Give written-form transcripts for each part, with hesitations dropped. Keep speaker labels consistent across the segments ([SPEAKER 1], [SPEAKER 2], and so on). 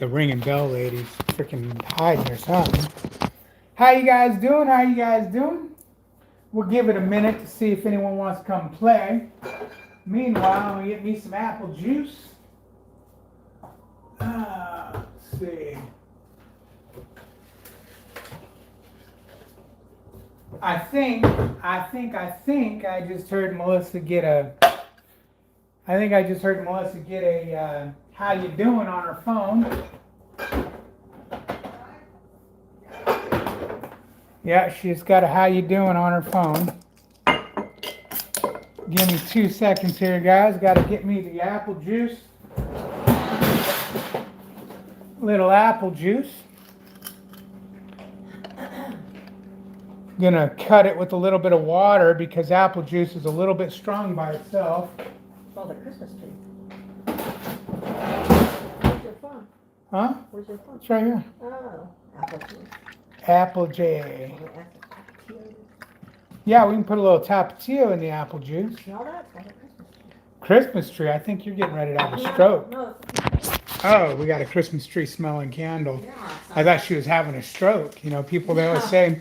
[SPEAKER 1] The ringing bell lady's freaking hiding or something. How you guys doing? How you guys doing? We'll give it a minute to see if anyone wants to come play. Meanwhile, I'm gonna get me some apple juice. Let's see. I think I just heard Melissa get a. I think I just heard Melissa get a how you doing on her phone. Yeah, she's got a how you doing on her phone. Give me 2 seconds here, guys. Got to get me the apple juice. Little apple juice. Gonna cut it with a little bit of water because apple juice is a little bit strong by itself.
[SPEAKER 2] Oh, the Christmas tree. Where's your phone?
[SPEAKER 1] Huh?
[SPEAKER 2] Where's your phone?
[SPEAKER 1] It's right here.
[SPEAKER 2] Oh, apple juice.
[SPEAKER 1] Apple J. Yeah, we can put a little tapatio in the apple juice.
[SPEAKER 2] Smell that? It's like a Christmas tree.
[SPEAKER 1] Christmas tree. I think you're getting ready to have a stroke.
[SPEAKER 2] No.
[SPEAKER 1] Oh, we got a Christmas tree smelling candle.
[SPEAKER 2] Yeah,
[SPEAKER 1] I thought she was having a stroke. You know, people, they always say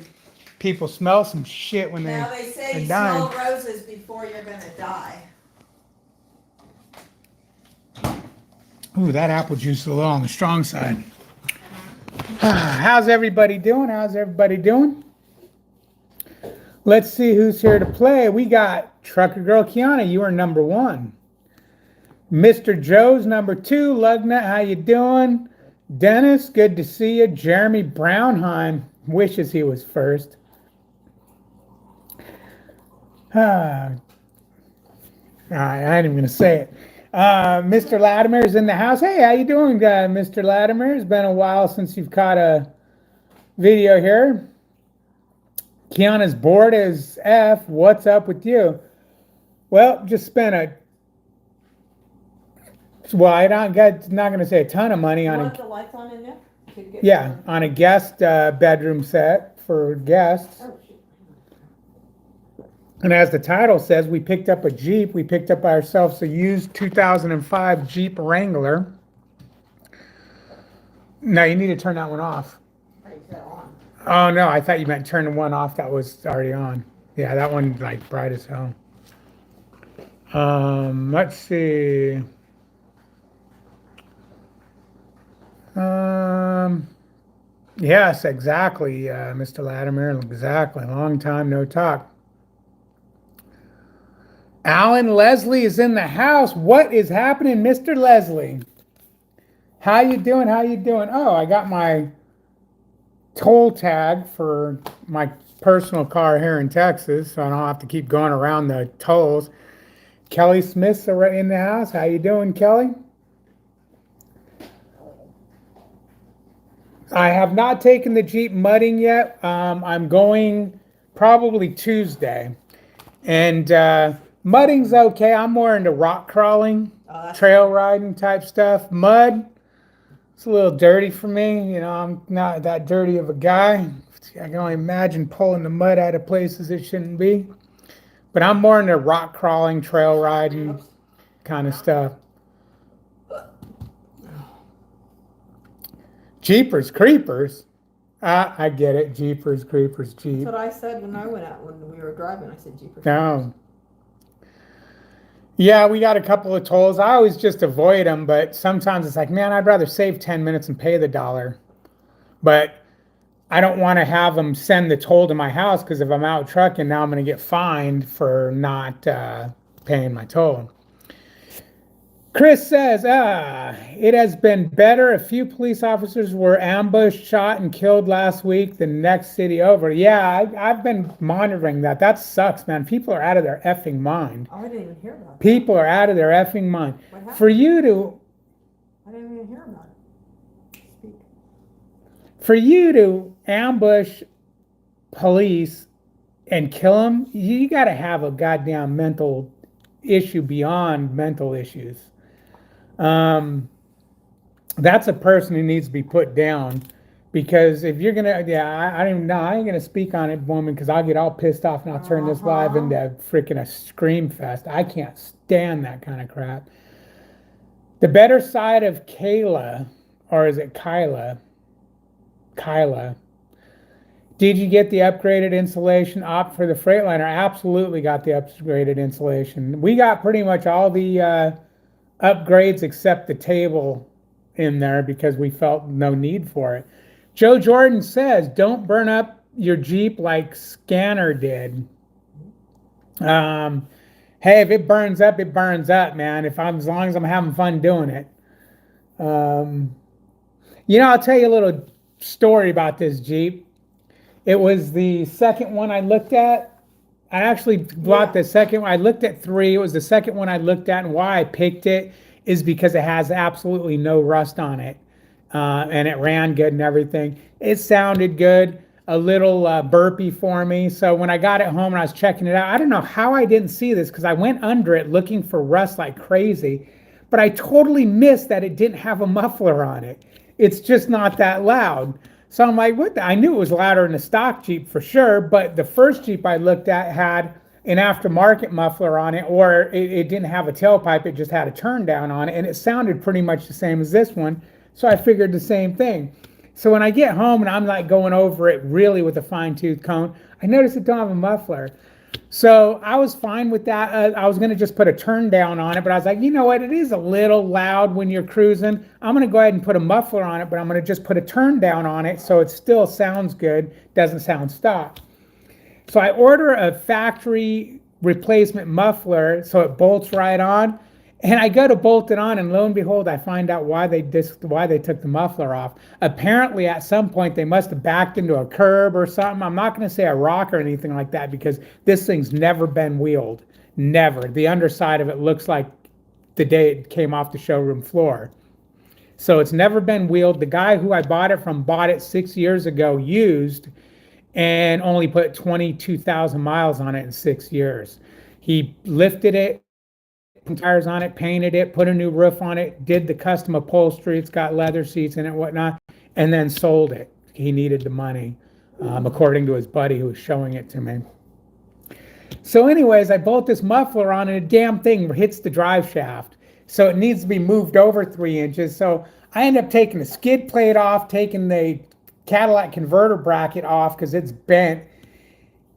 [SPEAKER 1] people smell some shit when
[SPEAKER 3] Now they say
[SPEAKER 1] they're
[SPEAKER 3] you
[SPEAKER 1] dying.
[SPEAKER 3] smell roses before you're gonna die.
[SPEAKER 1] Ooh, that apple juice is a little on the strong side. How's everybody doing? How's everybody doing? Let's see who's here to play. We got Trucker Girl Kiana. You are number 1. Mr. Joe's number 2. Lugna, how you doing? Dennis, good to see you. Jeremy Brownheim wishes he was first. I ain't even gonna say it. Mr. Latimer's in the house. Hey, how you doing, Mr. Latimer? It's been a while since you've caught a video here. Kiana's bored as F. What's up with you? Well, just spent I'm not going to say a ton of money
[SPEAKER 2] You
[SPEAKER 1] on
[SPEAKER 2] want the lights on in there?
[SPEAKER 1] on a guest bedroom set for guests.
[SPEAKER 2] Oh, shoot.
[SPEAKER 1] And as the title says, we picked up a Jeep. We picked up ourselves a used 2005 Jeep Wrangler. No, you need to turn that one off.
[SPEAKER 2] Right, is that on?
[SPEAKER 1] Oh, no, I thought you meant turn the one off that was already on. Yeah, that one, like, bright as hell. Let's see. Yes, exactly, Mr. Latimer. Exactly. Long time no talk. Alan Leslie is in the house. What is happening, Mr. Leslie? How you doing? How you doing? Oh, I got my toll tag for my personal car here in Texas, so I don't have to keep going around the tolls. Kelly Smith's right in the house. How you doing, Kelly? I have not taken the Jeep mudding yet. I'm going probably Tuesday. And mudding's okay. I'm more into rock crawling, trail riding type stuff. Mud, it's a little dirty for me. You know, I'm not that dirty of a guy. I can only imagine pulling the mud out of places it shouldn't be. But I'm more into rock crawling, trail riding kind of stuff. Jeepers Creepers. I get it. Jeepers Creepers, Jeep.
[SPEAKER 2] That's what I said when I went out when we were driving. I said Jeepers.
[SPEAKER 1] No. Yeah, we got a couple of tolls. I always just avoid them, but sometimes it's like, man, I'd rather save 10 minutes and pay the $1. But I don't want to have them send the toll to my house because if I'm out trucking, now I'm going to get fined for not paying my toll. Chris says, it has been better. A few police officers were ambushed, shot, and killed last week. The next city over. Yeah, I've been monitoring that. That sucks, man. People are out of their effing mind.
[SPEAKER 2] Oh, I didn't even hear about that.
[SPEAKER 1] People are out of their effing mind.
[SPEAKER 2] What happened?
[SPEAKER 1] For you to...
[SPEAKER 2] I didn't even hear about it. Speak.
[SPEAKER 1] For you to ambush police and kill them, you got to have a goddamn mental issue beyond mental issues. That's a person who needs to be put down because if you're gonna, I don't even know. I ain't gonna speak on it, woman, because I'll get all pissed off and I'll turn this live into freaking a scream fest. I can't stand that kind of crap. The better side of Kayla or is it Kyla? Kyla. Did you get the upgraded insulation op for the Freightliner? Absolutely got the upgraded insulation. We got pretty much all the upgrades except the table in there because we felt no need for it. Joe Jordan says, don't burn up your Jeep like Scanner did. Hey, if it burns up, man. As long as I'm having fun doing it. I'll tell you a little story about this Jeep. It was the second one I looked at. I actually bought the second one. I looked at three. It was the second one I looked at, and why I picked it is because it has absolutely no rust on it. And it ran good and everything. It sounded good, a little burpy for me. So when I got it home and I was checking it out, I don't know how I didn't see this because I went under it looking for rust like crazy, but I totally missed that it didn't have a muffler on it. It's just not that loud. So I'm like, what? I knew it was louder than the stock Jeep for sure, but the first Jeep I looked at had an aftermarket muffler on it, or it didn't have a tailpipe, it just had a turn down on it, and it sounded pretty much the same as this one. So I figured the same thing. So when I get home and I'm like going over it really with a fine-tooth comb, I noticed it don't have a muffler. So I was fine with that. I was going to just put a turn down on it, but I was like, you know what? It is a little loud when you're cruising. I'm going to go ahead and put a muffler on it, but I'm going to just put a turn down on it so it still sounds good, doesn't sound stock. So I order a factory replacement muffler so it bolts right on. And I go to bolt it on, and lo and behold, I find out why they took the muffler off. Apparently, at some point, they must have backed into a curb or something. I'm not going to say a rock or anything like that because this thing's never been wheeled. Never. The underside of it looks like the day it came off the showroom floor. So it's never been wheeled. The guy who I bought it from bought it 6 years ago used and only put 22,000 miles on it in 6 years. He lifted it, put tires on it, painted it, put a new roof on it, did the custom upholstery, it's got leather seats in it, whatnot, and then sold it. He needed the money, according to his buddy who was showing it to me. So anyways, I bolt this muffler on, and a damn thing hits the drive shaft. So it needs to be moved over 3 inches. So I end up taking the skid plate off, taking the Cadillac converter bracket off because it's bent.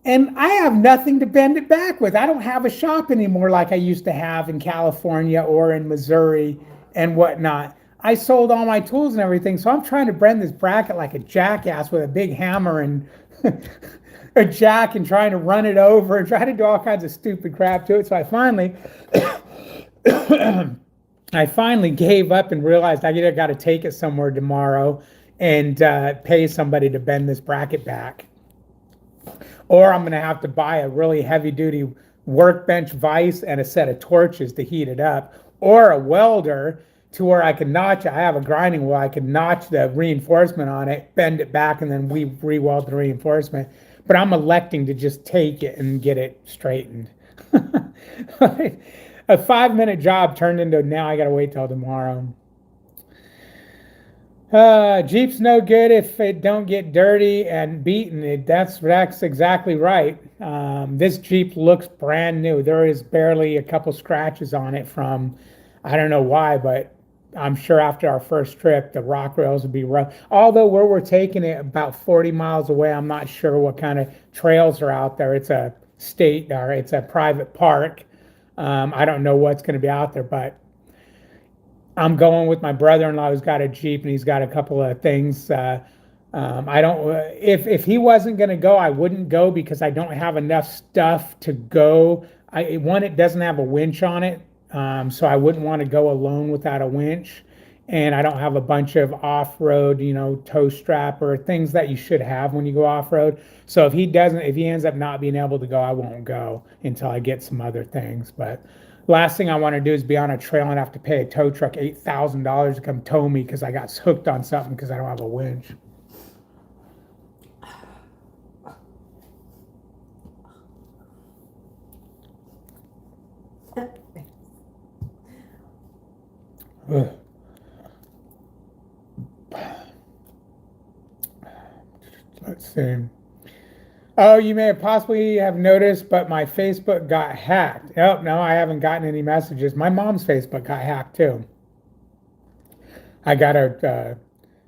[SPEAKER 1] And I have nothing to bend it back with. I don't have a shop anymore like I used to have in California or in Missouri and whatnot. I sold all my tools and everything, so I'm trying to bend this bracket like a jackass with a big hammer and a jack and trying to run it over and try to do all kinds of stupid crap to it. So I finally gave up and realized I either got to take it somewhere tomorrow and pay somebody to bend this bracket back, or I'm going to have to buy a really heavy-duty workbench vise and a set of torches to heat it up, or a welder to where I can notch it. I have a grinding wheel. I can notch the reinforcement on it, bend it back, and then we re-weld the reinforcement. But I'm electing to just take it and get it straightened. A 5-minute job turned into now I got to wait till tomorrow. Jeep's no good if it don't get dirty and beaten. That's exactly right. This Jeep looks brand new. There is barely a couple scratches on it from, I don't know why, but I'm sure after our first trip, the rock rails would be rough. Although where we're taking it about 40 miles away, I'm not sure what kind of trails are out there. It's a state or it's a private park. I don't know what's going to be out there, but I'm going with my brother-in-law who's got a Jeep and he's got a couple of things. I don't. If he wasn't going to go, I wouldn't go because I don't have enough stuff to go. It doesn't have a winch on it, so I wouldn't want to go alone without a winch. And I don't have a bunch of off-road, tow strap or things that you should have when you go off-road. So if he ends up not being able to go, I won't go until I get some other things. But last thing I want to do is be on a trail and have to pay a tow truck $8,000 to come tow me because I got hooked on something because I don't have a winch. Ugh. Let's see. Oh, you may have possibly have noticed, but my Facebook got hacked. Oh, no, I haven't gotten any messages. My mom's Facebook got hacked too. I got a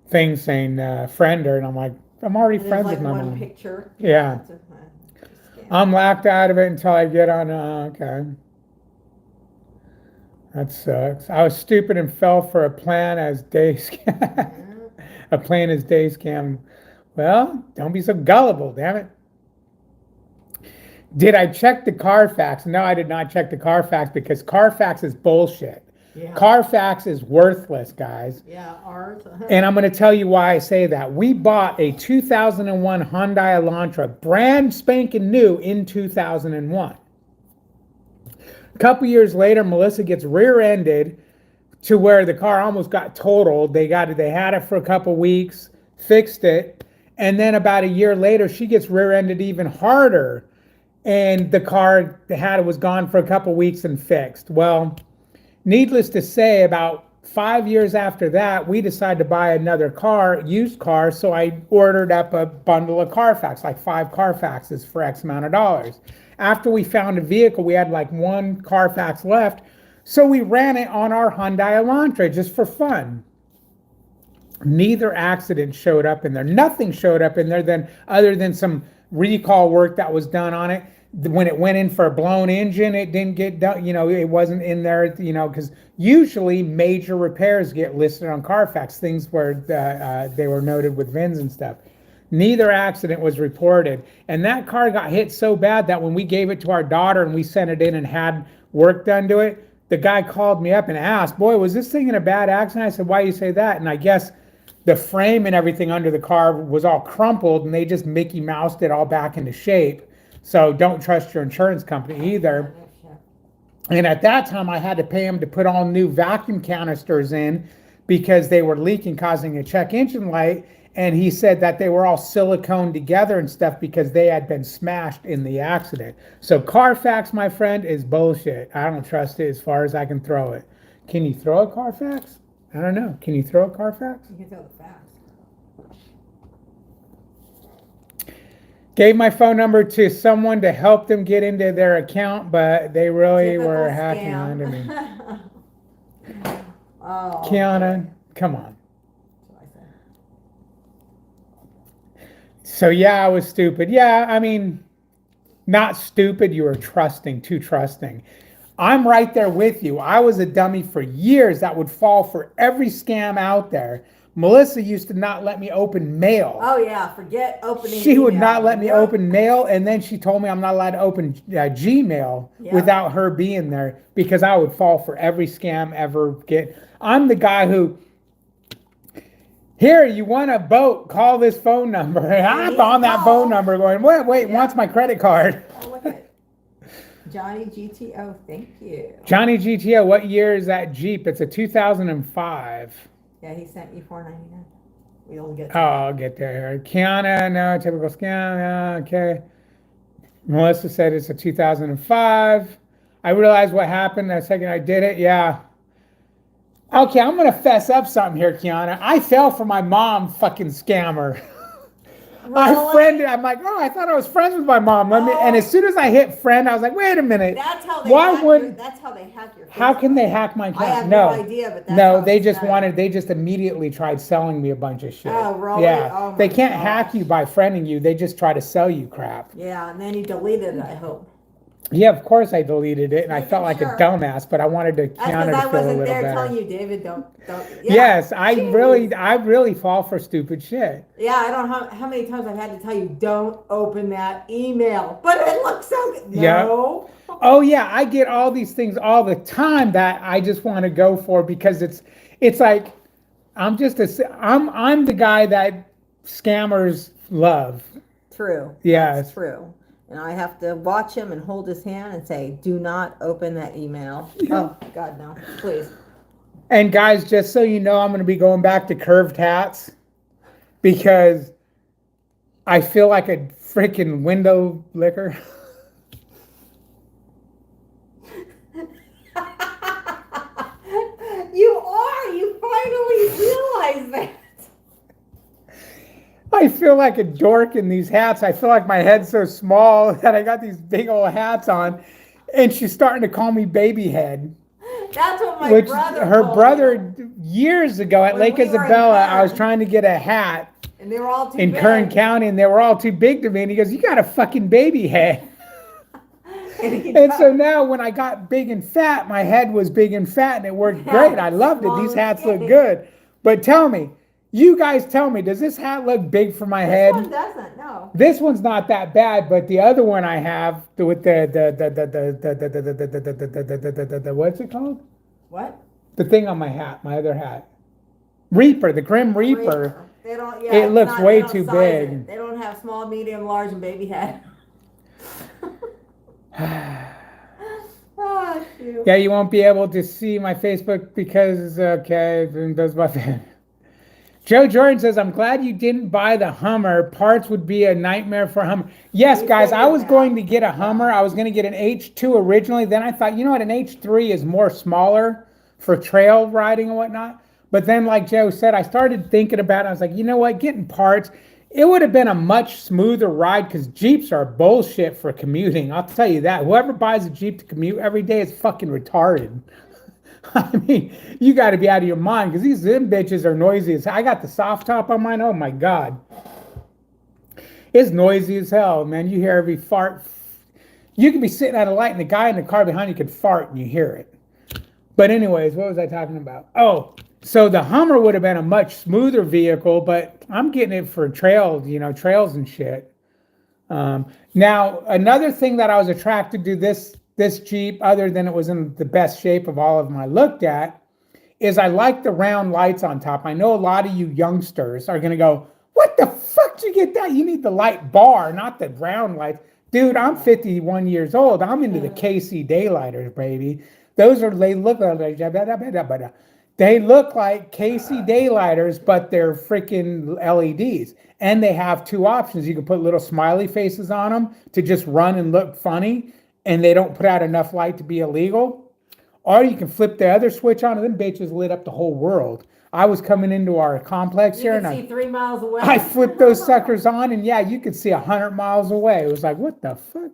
[SPEAKER 1] thing saying friend her, and I'm like, I'm already
[SPEAKER 2] There's
[SPEAKER 1] friends
[SPEAKER 2] like
[SPEAKER 1] with my
[SPEAKER 2] one
[SPEAKER 1] mom.
[SPEAKER 2] picture.
[SPEAKER 1] Yeah.
[SPEAKER 2] That's a scam.
[SPEAKER 1] I'm locked out of it until I get on. Okay. That sucks. I was stupid and fell for a plan as day scam.
[SPEAKER 2] Yeah.
[SPEAKER 1] A plan as day scam. Well, don't be so gullible, damn it. Did I check the Carfax? No, I did not check the Carfax because Carfax is bullshit.
[SPEAKER 2] Yeah.
[SPEAKER 1] Carfax is worthless, guys.
[SPEAKER 2] Yeah, ours.
[SPEAKER 1] And I'm going to tell you why I say that. We bought a 2001 Hyundai Elantra, brand spanking new in 2001. A couple years later, Melissa gets rear-ended to where the car almost got totaled. They had it for a couple weeks, fixed it, and then about a year later, she gets rear-ended even harder, and the car they had was gone for a couple weeks and fixed. Well, needless to say, about 5 years after that, we decided to buy another car, used car, so I ordered up a bundle of Carfax, like 5 Carfaxes for X amount of dollars. After we found a vehicle, we had like 1 Carfax left, so we ran it on our Hyundai Elantra just for fun. Neither accident showed up in there. Nothing showed up in there other than some recall work that was done on it. When it went in for a blown engine, it didn't get done. It wasn't in there. Because usually major repairs get listed on Carfax, things where they were noted with VINs and stuff. Neither accident was reported, and that car got hit so bad that when we gave it to our daughter and we sent it in and had work done to it, the guy called me up and asked, "Boy, was this thing in a bad accident?" I said, "Why do you say that?" And I guess the frame and everything under the car was all crumpled, and they just Mickey Moused it all back into shape. So don't trust your insurance company either. And at that time, I had to pay him to put all new vacuum canisters in because they were leaking, causing a check engine light. And he said that they were all silicone together and stuff because they had been smashed in the accident. So Carfax, my friend, is bullshit. I don't trust it as far as I can throw it. Can you throw a Carfax? I don't know. Can you throw a Carfax?
[SPEAKER 2] You can throw the facts.
[SPEAKER 1] Gave my phone number to someone to help them get into their account, but they really
[SPEAKER 2] Typical
[SPEAKER 1] were hacking
[SPEAKER 2] scam.
[SPEAKER 1] onto me.
[SPEAKER 2] Oh,
[SPEAKER 1] Kiana,
[SPEAKER 2] okay.
[SPEAKER 1] come on.
[SPEAKER 2] That's what I said.
[SPEAKER 1] So yeah, I was stupid. Yeah, I mean, not stupid. You were trusting, too trusting. I'm right there with you. I was a dummy for years that would fall for every scam out there. Melissa used to not let me open mail.
[SPEAKER 2] Oh yeah, forget opening.
[SPEAKER 1] She would
[SPEAKER 2] email.
[SPEAKER 1] not let me
[SPEAKER 2] Yep.
[SPEAKER 1] open mail, and then she told me I'm not allowed to open Gmail
[SPEAKER 2] Yep.
[SPEAKER 1] without her being there because I would fall for every scam ever get. I'm the guy who, here, you want a boat, call this phone number. And I'm on that phone number going, wait, wants my credit card.
[SPEAKER 2] Oh, look at Johnny GTO, thank you.
[SPEAKER 1] Johnny GTO, what year is that Jeep? It's a 2005.
[SPEAKER 2] Yeah, he sent you $4.99. We'll get
[SPEAKER 1] Oh, I'll get there. Kiana, no, typical scam, no, okay. Melissa said it's a 2005. I realized what happened the second I did it, yeah. Okay, I'm gonna fess up something here, Kiana. I fell for my mom fucking scammer. I'm like, oh, I thought I was friends with my mom. And as soon as I hit friend, I was like, wait a minute.
[SPEAKER 2] That's how they that's how they hack your
[SPEAKER 1] How can they
[SPEAKER 2] Facebook.
[SPEAKER 1] hack my account?
[SPEAKER 2] I have no idea, but that's
[SPEAKER 1] no,
[SPEAKER 2] how
[SPEAKER 1] they
[SPEAKER 2] it's
[SPEAKER 1] just
[SPEAKER 2] done.
[SPEAKER 1] they just immediately tried selling me a bunch of shit.
[SPEAKER 2] Oh, really?
[SPEAKER 1] Yeah.
[SPEAKER 2] Oh, my
[SPEAKER 1] they can't
[SPEAKER 2] gosh.
[SPEAKER 1] hack you by friending you. They just try to sell you crap.
[SPEAKER 2] Yeah, and then you deleted it, I hope.
[SPEAKER 1] Yeah, of course I deleted it, and I
[SPEAKER 2] Making
[SPEAKER 1] felt like
[SPEAKER 2] sure.
[SPEAKER 1] a dumbass, but I wanted to
[SPEAKER 2] That's
[SPEAKER 1] Kiana
[SPEAKER 2] because I
[SPEAKER 1] to feel a
[SPEAKER 2] wasn't
[SPEAKER 1] little
[SPEAKER 2] there
[SPEAKER 1] better.
[SPEAKER 2] telling you, David, don't. Yeah.
[SPEAKER 1] Yes, I
[SPEAKER 2] Jeez.
[SPEAKER 1] really fall for stupid shit.
[SPEAKER 2] Yeah, I don't know how many times I've had to tell you, don't open that email. But it looks so good. No.
[SPEAKER 1] Oh yeah, I get all these things all the time that I just want to go for because it's like I'm the guy that scammers love.
[SPEAKER 2] True.
[SPEAKER 1] Yes.
[SPEAKER 2] That's true. And I have to watch him and hold his hand and say, do not open that email. Oh, God, no. Please.
[SPEAKER 1] And guys, just so you know, I'm going to be going back to curved hats because I feel like a freaking window licker.
[SPEAKER 2] You are. You finally realize that.
[SPEAKER 1] I feel like a dork in these hats. I feel like my head's so small that I got these big old hats on, and she's starting to call me baby head.
[SPEAKER 2] That's what my
[SPEAKER 1] which
[SPEAKER 2] brother
[SPEAKER 1] her
[SPEAKER 2] told
[SPEAKER 1] brother
[SPEAKER 2] me.
[SPEAKER 1] years ago at
[SPEAKER 2] When
[SPEAKER 1] Lake
[SPEAKER 2] we were in
[SPEAKER 1] Isabella, I was
[SPEAKER 2] Kern.
[SPEAKER 1] trying to get a hat
[SPEAKER 2] And they were all too
[SPEAKER 1] in
[SPEAKER 2] big.
[SPEAKER 1] Kern County, and they were all too big to me. And he goes, "You got a fucking baby head." And so now when I got big and fat, my head was big and fat, and it worked great. I loved it.
[SPEAKER 2] Small
[SPEAKER 1] These
[SPEAKER 2] and
[SPEAKER 1] hats look
[SPEAKER 2] skinny.
[SPEAKER 1] good. But tell me, you guys tell me, does this hat look big for my
[SPEAKER 2] This
[SPEAKER 1] head?
[SPEAKER 2] one doesn't, no.
[SPEAKER 1] This one's not that bad, but the other one I have with the what's it called?
[SPEAKER 2] What?
[SPEAKER 1] The thing on my hat, my other hat. Reaper, the Grim Reaper.
[SPEAKER 2] They don't, yeah,
[SPEAKER 1] It
[SPEAKER 2] it's
[SPEAKER 1] looks
[SPEAKER 2] not-
[SPEAKER 1] way
[SPEAKER 2] they don't
[SPEAKER 1] too
[SPEAKER 2] size
[SPEAKER 1] big.
[SPEAKER 2] it. They don't have small, medium, large, and baby head. Oh, shoot.
[SPEAKER 1] Yeah, you won't be able to see my Facebook because okay, those my fan. Joe Jordan says, "I'm glad you didn't buy the Hummer. Parts would be a nightmare for Hummer." Yes,
[SPEAKER 2] We
[SPEAKER 1] guys, I
[SPEAKER 2] figured
[SPEAKER 1] was
[SPEAKER 2] that.
[SPEAKER 1] going to get a Hummer. I was going to get an H2 originally. Then I thought, you know what, an H3 is more smaller for trail riding and whatnot. But then, like Joe said, I started thinking about it. I was like, you know what, getting parts, it would have been a much smoother ride because Jeeps are bullshit for commuting. I'll tell you that. Whoever buys a Jeep to commute every day is fucking retarded. I mean, you got to be out of your mind because these them bitches are noisy as I got the soft top on mine. Oh my god, it's noisy as hell, man. You hear every fart. You can be sitting at a light and the guy in the car behind you could fart and you hear it. But anyways, what was I talking about? Oh, so the Hummer would have been a much smoother vehicle, but I'm getting it for trails, trails and shit. Now, another thing that I was attracted to this Jeep, other than it was in the best shape of all of them I looked at, is I like the round lights on top. I know a lot of you youngsters are gonna go, "What the fuck did you get that? You need the light bar, not the round lights." Dude, I'm 51 years old. I'm into the KC daylighters, baby. They look like KC daylighters, but they're freaking LEDs. And they have two options. You can put little smiley faces on them to just run and look funny, and they don't put out enough light to be illegal. Or you can flip the other switch on, and them bitches lit up the whole world. I was coming into our complex
[SPEAKER 2] You
[SPEAKER 1] here,
[SPEAKER 2] can
[SPEAKER 1] and
[SPEAKER 2] see 3 miles away.
[SPEAKER 1] I flipped those suckers on, and yeah, you could see 100 miles away. It was like, what the fuck?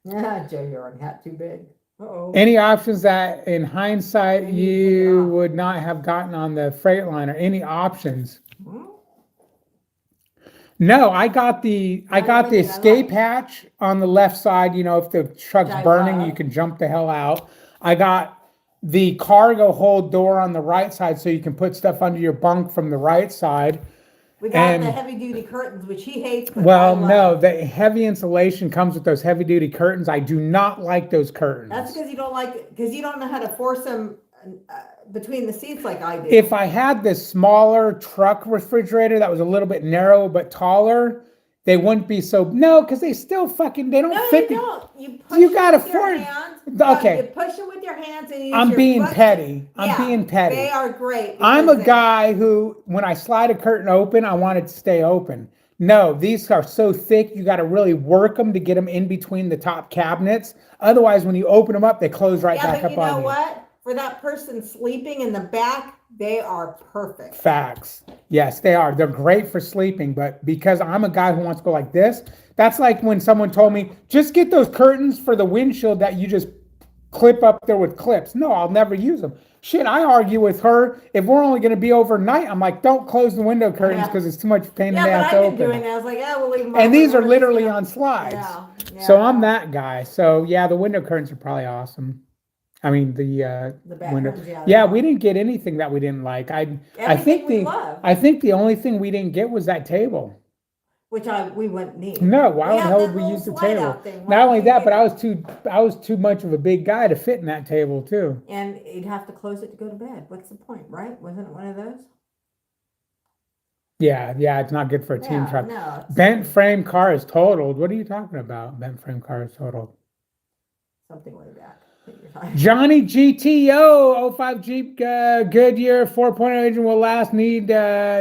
[SPEAKER 2] Yeah, Joe, your hat too big. Uh-oh.
[SPEAKER 1] Any options that, in hindsight,
[SPEAKER 2] Maybe you take it
[SPEAKER 1] you
[SPEAKER 2] off.
[SPEAKER 1] would not have gotten on the Freightliner? Any options?
[SPEAKER 2] Hmm?
[SPEAKER 1] No, I got the
[SPEAKER 2] Everything I
[SPEAKER 1] escape
[SPEAKER 2] like.
[SPEAKER 1] hatch on the left side. If the truck's
[SPEAKER 2] I
[SPEAKER 1] burning,
[SPEAKER 2] love.
[SPEAKER 1] you can jump the hell out. I got the cargo hold door on the right side, so you can put stuff under your bunk from the right side.
[SPEAKER 2] We got
[SPEAKER 1] And-
[SPEAKER 2] the heavy duty curtains, which he hates, but
[SPEAKER 1] Well,
[SPEAKER 2] I love.
[SPEAKER 1] no, the heavy insulation comes with those heavy duty curtains. I do not like those curtains.
[SPEAKER 2] That's because you don't like it, because you don't know how to force them between the seats like I do.
[SPEAKER 1] If I had this smaller truck refrigerator that was a little bit narrow but taller, they wouldn't be so. No, because they still fucking they don't
[SPEAKER 2] No,
[SPEAKER 1] fit.
[SPEAKER 2] you don't. You push
[SPEAKER 1] You
[SPEAKER 2] them
[SPEAKER 1] gotta
[SPEAKER 2] with your
[SPEAKER 1] force-
[SPEAKER 2] hands.
[SPEAKER 1] Okay.
[SPEAKER 2] You push them with your hands and you use
[SPEAKER 1] I'm
[SPEAKER 2] your
[SPEAKER 1] being
[SPEAKER 2] foot.
[SPEAKER 1] petty. I'm
[SPEAKER 2] Yeah,
[SPEAKER 1] being petty.
[SPEAKER 2] They are great.
[SPEAKER 1] I'm a
[SPEAKER 2] because
[SPEAKER 1] guy who, when I slide a curtain open, I want it to stay open. No, these are so thick, you got to really work them to get them in between the top cabinets. Otherwise, when you open them up, they close right
[SPEAKER 2] Yeah,
[SPEAKER 1] back
[SPEAKER 2] but
[SPEAKER 1] up
[SPEAKER 2] you
[SPEAKER 1] on
[SPEAKER 2] know
[SPEAKER 1] you.
[SPEAKER 2] what? For that person sleeping in the back, they are perfect.
[SPEAKER 1] Facts. Yes, they are. They're great for sleeping, but because I'm a guy who wants to go like this, that's like when someone told me, just get those curtains for the windshield that you just clip up there with clips. No, I'll never use them. Shit, I argue with her. If we're only going to be overnight, I'm like, don't close the window curtains
[SPEAKER 2] Yeah.
[SPEAKER 1] because it's too much pain in
[SPEAKER 2] Yeah,
[SPEAKER 1] the
[SPEAKER 2] but
[SPEAKER 1] ass to
[SPEAKER 2] I've been
[SPEAKER 1] open.
[SPEAKER 2] doing that. I was like, yeah, we'll leave them
[SPEAKER 1] And
[SPEAKER 2] open.
[SPEAKER 1] these are
[SPEAKER 2] We're just
[SPEAKER 1] literally
[SPEAKER 2] gonna-
[SPEAKER 1] on slides.
[SPEAKER 2] Yeah,
[SPEAKER 1] So I'm
[SPEAKER 2] yeah.
[SPEAKER 1] that guy. So yeah, the window curtains are probably awesome. I mean the
[SPEAKER 2] back
[SPEAKER 1] window.
[SPEAKER 2] ones, yeah,
[SPEAKER 1] Yeah,
[SPEAKER 2] they
[SPEAKER 1] we
[SPEAKER 2] are.
[SPEAKER 1] didn't get anything that we didn't like. I
[SPEAKER 2] Everything
[SPEAKER 1] think
[SPEAKER 2] we
[SPEAKER 1] the
[SPEAKER 2] love.
[SPEAKER 1] I think the only thing we didn't get was that table.
[SPEAKER 2] Which we wouldn't need.
[SPEAKER 1] No, why
[SPEAKER 2] We
[SPEAKER 1] the
[SPEAKER 2] have
[SPEAKER 1] hell
[SPEAKER 2] that
[SPEAKER 1] would we
[SPEAKER 2] little
[SPEAKER 1] use the
[SPEAKER 2] slide
[SPEAKER 1] table?
[SPEAKER 2] out thing. Why
[SPEAKER 1] Not only
[SPEAKER 2] don't we
[SPEAKER 1] that, but
[SPEAKER 2] get
[SPEAKER 1] I was too much of a big guy to fit in that table too.
[SPEAKER 2] And you'd have to close it to go to bed. What's the point, right? Wasn't it one of those?
[SPEAKER 1] Yeah, it's not good for a team
[SPEAKER 2] Yeah,
[SPEAKER 1] truck.
[SPEAKER 2] no, it's
[SPEAKER 1] Bent frame car is totaled. What are you talking about? Bent frame car is totaled.
[SPEAKER 2] something way back. But you're fine.
[SPEAKER 1] Johnny GTO 05 Jeep Goodyear 4.0 engine will last. Need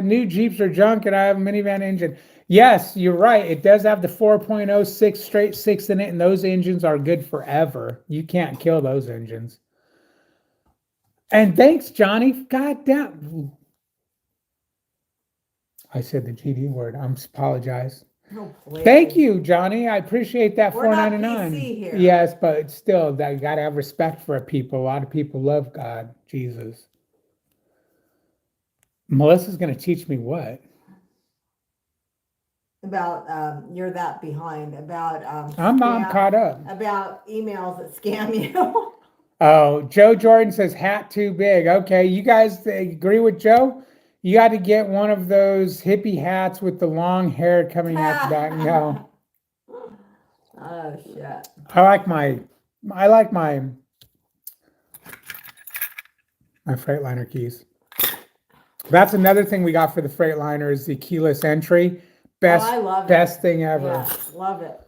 [SPEAKER 1] new Jeeps or junk, and I have a minivan engine. Yes, you're right. It does have the 4.0 straight six in it, and those engines are good forever. You can't kill those engines. And thanks, Johnny. God damn. I said the GD word. I apologize.
[SPEAKER 2] Oh, please.
[SPEAKER 1] Thank you, Johnny. I appreciate that.
[SPEAKER 2] We're not
[SPEAKER 1] $4.99.
[SPEAKER 2] PC here.
[SPEAKER 1] Yes, but still, you got to have respect for people. A lot of people love God, Jesus. Melissa's going to teach me what?
[SPEAKER 2] About you're that behind. About
[SPEAKER 1] I'm caught up.
[SPEAKER 2] About emails that scam you.
[SPEAKER 1] Oh, Joe Jordan says hat too big. Okay, you guys agree with Joe? You got to get one of those hippie hats with the long hair coming out the back. No,
[SPEAKER 2] Oh shit.
[SPEAKER 1] I like my Freightliner keys. That's another thing we got for the Freightliner is the keyless entry.
[SPEAKER 2] I love
[SPEAKER 1] Best thing ever.
[SPEAKER 2] Yeah, love it.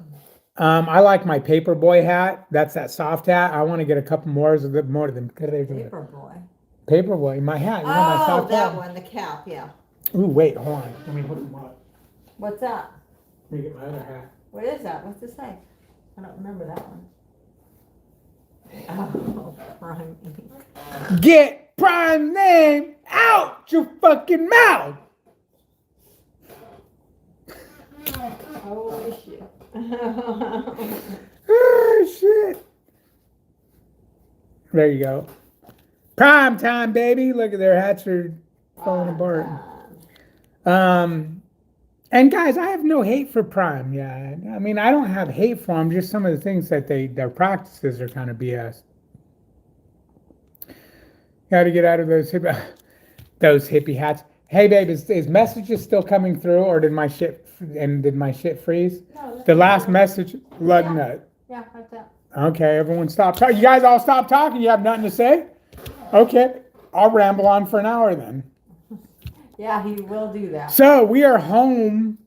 [SPEAKER 1] I like my Paperboy hat. That's that soft hat. I want to get a couple more of them.
[SPEAKER 2] Paperboy.
[SPEAKER 1] Paperboy, my hat. You know my
[SPEAKER 2] Oh,
[SPEAKER 1] soft
[SPEAKER 2] that
[SPEAKER 1] hat.
[SPEAKER 2] one, the cap, yeah.
[SPEAKER 1] Ooh, wait, hold on. Let me hook them up.
[SPEAKER 2] What's that?
[SPEAKER 1] Let me get my other hat.
[SPEAKER 2] What is that? What's it say? I don't remember that one. Oh, Prime Ink.
[SPEAKER 1] Get Prime name out your fucking mouth.
[SPEAKER 2] Holy shit.
[SPEAKER 1] Oh shit. There you go. Prime time, baby. Look at their hats are falling apart. And guys, I have no hate for Prime. Yeah, I mean, I don't have hate for them. Just some of the things that their practices are kind of BS. Got to get out of those hippie hats. Hey, babe, is messages still coming through, or did my shit freeze?
[SPEAKER 2] No,
[SPEAKER 1] The last message, lug nut.
[SPEAKER 2] Yeah, that's it.
[SPEAKER 1] Okay, everyone stop talking. You guys all stop talking. You have nothing to say? Okay, I'll ramble on for an hour then.
[SPEAKER 2] Yeah, he will do that.
[SPEAKER 1] So we are home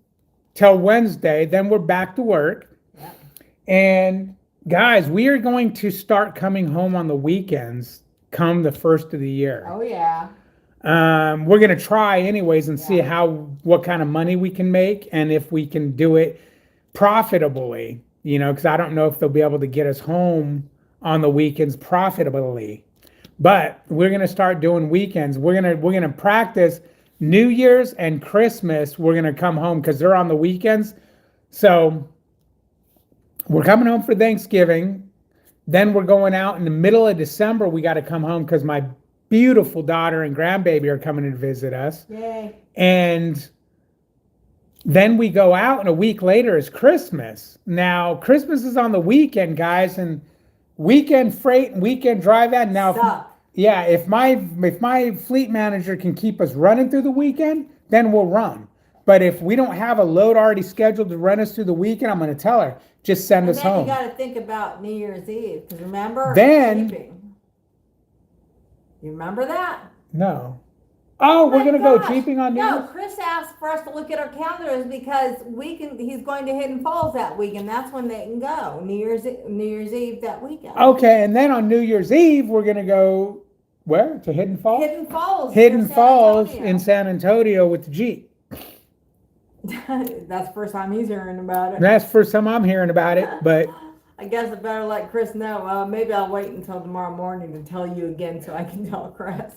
[SPEAKER 1] till Wednesday. Then we're back to work.
[SPEAKER 2] Yeah.
[SPEAKER 1] And guys, we are going to start coming home on the weekends come the first of the year.
[SPEAKER 2] Oh, yeah.
[SPEAKER 1] We're going to try anyways and see what kind of money we can make and if we can do it profitably, because I don't know if they'll be able to get us home on the weekends profitably. But we're going to start doing weekends. We're going to practice New Year's and Christmas. We're going to come home because they're on the weekends. So we're coming home for Thanksgiving. Then we're going out in the middle of December. We got to come home because my beautiful daughter and grandbaby are coming to visit us.
[SPEAKER 2] Yay.
[SPEAKER 1] And then we go out, and a week later is Christmas. Now, Christmas is on the weekend, guys, and weekend freight and weekend drive out. Now, if my fleet manager can keep us running through the weekend, then we'll run. But if we don't have a load already scheduled to run us through the weekend, I'm going to tell her, just send us home.
[SPEAKER 2] You got to think about New Year's Eve, because remember,
[SPEAKER 1] then,
[SPEAKER 2] sleeping. You remember that?
[SPEAKER 1] No. Oh, we're gonna go jeeping on New Year's?
[SPEAKER 2] No, Chris asked for us to look at our calendars because he's going to Hidden Falls that week, and that's when they can go. New Year's Eve that weekend.
[SPEAKER 1] Okay, and then on New Year's Eve we're gonna go where? To Hidden Falls?
[SPEAKER 2] Hidden Falls.
[SPEAKER 1] Hidden Falls in San Antonio with the Jeep.
[SPEAKER 2] That's the first time he's hearing about it.
[SPEAKER 1] That's the first time I'm hearing about it, but
[SPEAKER 2] I guess I better let Chris know. Maybe I'll wait until tomorrow morning to tell you again so I can tell Chris.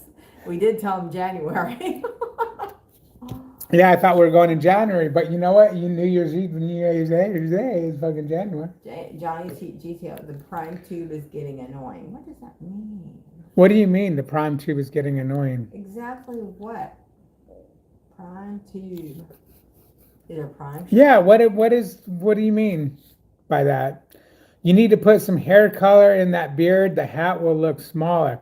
[SPEAKER 2] We did tell him January.
[SPEAKER 1] yeah, I thought we were going in January, but you know what? New Year's Eve, New Year's Day is fucking January.
[SPEAKER 2] Johnny GTO, the prime tube is getting annoying. What does that mean?
[SPEAKER 1] What do you mean the prime tube is getting annoying?
[SPEAKER 2] Exactly what? Prime tube. Is it prime tube?
[SPEAKER 1] Yeah, what do you mean by that? You need to put some hair color in that beard. The hat will look smaller.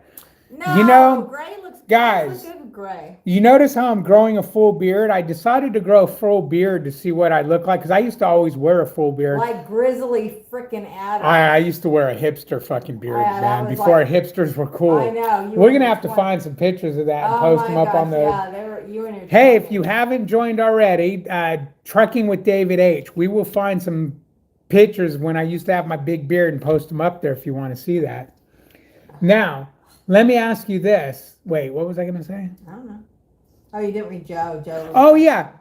[SPEAKER 2] No, gray looks
[SPEAKER 1] guys,
[SPEAKER 2] good with gray.
[SPEAKER 1] You notice how I'm growing a full beard? I decided to grow a full beard to see what I look like because I used to always wear a full beard.
[SPEAKER 2] Like grizzly freaking Adam.
[SPEAKER 1] I used to wear a hipster fucking beard, man, before hipsters were cool.
[SPEAKER 2] I know.
[SPEAKER 1] We're going to have to find some pictures of that and post them up on the...
[SPEAKER 2] Yeah, they were, you and your
[SPEAKER 1] Hey, if you haven't joined already, Trucking with David H., we will find some pictures when I used to have my big beard and post them up there if you want to see that. Now, let me ask you this. Wait, what was I going to say?
[SPEAKER 2] I don't know. Oh, you didn't read Joe.
[SPEAKER 1] Oh, yeah.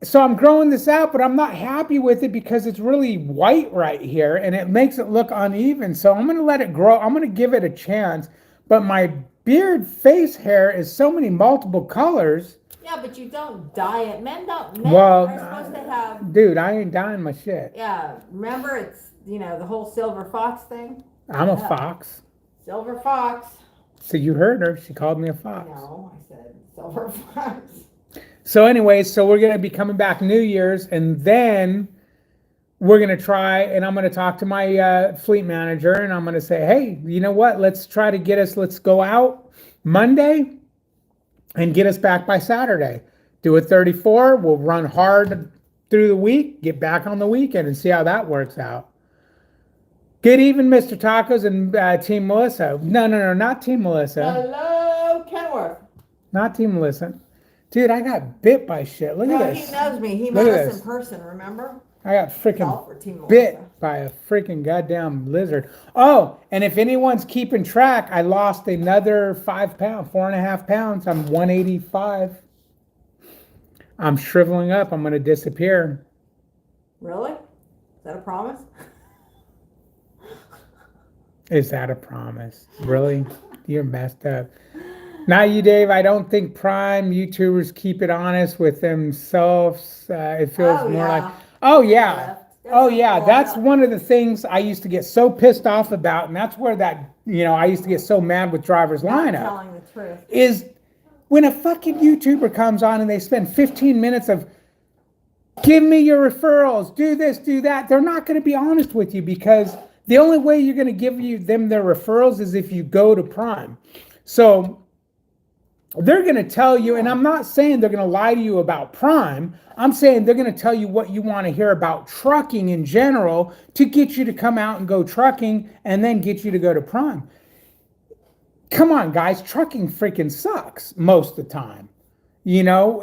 [SPEAKER 1] So I'm growing this out, but I'm not happy with it because it's really white right here and it makes it look uneven. So I'm going to let it grow. I'm going to give it a chance. But my beard face hair is so many multiple colors.
[SPEAKER 2] Yeah, but you don't dye it. Men don't.
[SPEAKER 1] Well,
[SPEAKER 2] are supposed to have.
[SPEAKER 1] Dude, I ain't dyeing my shit.
[SPEAKER 2] Yeah, remember it's the whole silver fox thing.
[SPEAKER 1] I'm a fox.
[SPEAKER 2] Silver fox.
[SPEAKER 1] So you heard her. She called me a fox.
[SPEAKER 2] No, I said silver fox.
[SPEAKER 1] So anyways, so we're gonna be coming back New Year's, and then we're gonna try, and I'm gonna talk to my fleet manager, and I'm gonna say, hey, you know what? Let's go out Monday and get us back by Saturday. Do a 34. We'll run hard through the week, get back on the weekend, and see how that works out. Good evening, Mr. Tacos and Team Melissa. No, not Team Melissa.
[SPEAKER 2] Hello, Kenworth.
[SPEAKER 1] Not Team Melissa. Dude, I got bit by shit. Look at this.
[SPEAKER 2] He knows me. He
[SPEAKER 1] Look
[SPEAKER 2] met
[SPEAKER 1] at
[SPEAKER 2] us
[SPEAKER 1] this.
[SPEAKER 2] in person, remember?
[SPEAKER 1] I got
[SPEAKER 2] All for Team
[SPEAKER 1] freaking bit
[SPEAKER 2] Melissa.
[SPEAKER 1] by a freaking goddamn lizard. Oh, and if anyone's keeping track, I lost another 5 pounds, 4.5 pounds. I'm 185. I'm shriveling up. I'm going to disappear.
[SPEAKER 2] Really? Is that a promise?
[SPEAKER 1] Is that a promise? Really? You're messed up. Not you, Dave. I don't think prime YouTubers keep it honest with themselves. It feels more like, oh yeah. Oh yeah, that's one of the things I used to get so pissed off about, and that's where I used to get so mad with Driver's Lineup.
[SPEAKER 2] Telling the truth.
[SPEAKER 1] Is when a fucking YouTuber comes on and they spend 15 minutes of, give me your referrals, do this, do that. They're not going to be honest with you, because the only way you're going to give them their referrals is if you go to Prime. So they're going to tell you, and I'm not saying they're going to lie to you about Prime. I'm saying they're going to tell you what you want to hear about trucking in general to get you to come out and go trucking, and then get you to go to Prime. Come on, guys. Trucking freaking sucks most of the time.